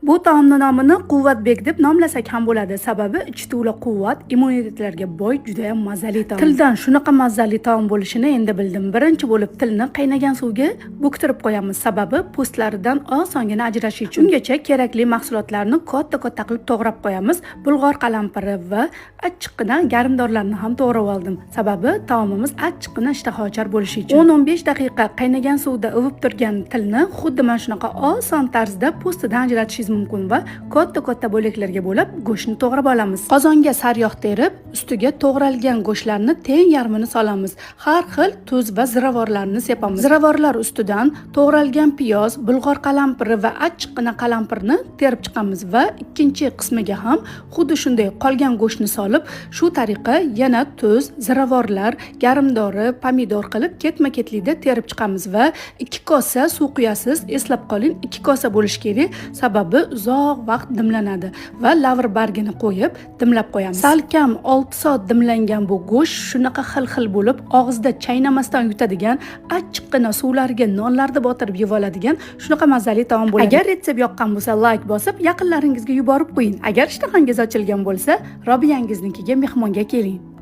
Bu taomning nomini Quvvatbek deb nomlasak ham bo'ladi. Sababi ichi to'la quvvat, immunitetlarga boy, juda ham mazali taom. Tildan shunaqa mazali taom bo'lishini endi bildim. Birinchi bo'lib tilni qaynagan suvga bo'ktirib qo'yamiz. Sababi po'stlaridan osongina ajrashishi uchun. Ungacha kerakli mahsulotlarni katta-katta qilib to'g'rab qo'yamiz. Bulg'or qalampiri va achchiqqina garmdorlarni ham to'g'rab oldim. Sababi taomimiz achchiqqina ishtahochar bo'lishi uchun. 10-15 daqiqa qaynagan suvda uvib turgan tilni xuddi mana shunaqa oson tarzda po'stidan ajratishingiz mumkin va katta bo'laklarga bo'lib go'shtni to'g'rab olamiz. Qozonga sariyog' terib, ustiga to'g'ralgan go'shtlarni teng yarmini solamiz. Har xil tuz va ziravorlarni sepamiz. Ziravorlar ustidan to'g'ralgan piyoz, bulg'or qalampiri va achchiqqina qalampirni terib chiqamiz va ikkinchi qismiga ham xuddi shunday qolgan go'shtni solib, shu tariqa yana tuz, ziravorlar, garmdori, pomidor qilib ketma-ketlikda terib chiqamiz va 2 kosa suv quyasiz. Eslab qoling, 2 kosa bo'lishi kerak. Sababi uzoq vaqt dimlanadi va lavr bargini qo'yib dimlab qo'yamiz. Salkam 6 soat dimlangan bu go'sht shunaqa xil bo'lib, og'izda chaynamasdan yutadigan, achchiqqina suvlarga nonlarni botirib yeb oladigan shunaqa mazali taom bo'ladi. Agar retsept yoqqan bo'lsa, like bosib, yaqinlaringizga yuborib qo'ying. Agar ishtahangiz ochilgan bo'lsa, Robiyangiznikiga mehmonga keling.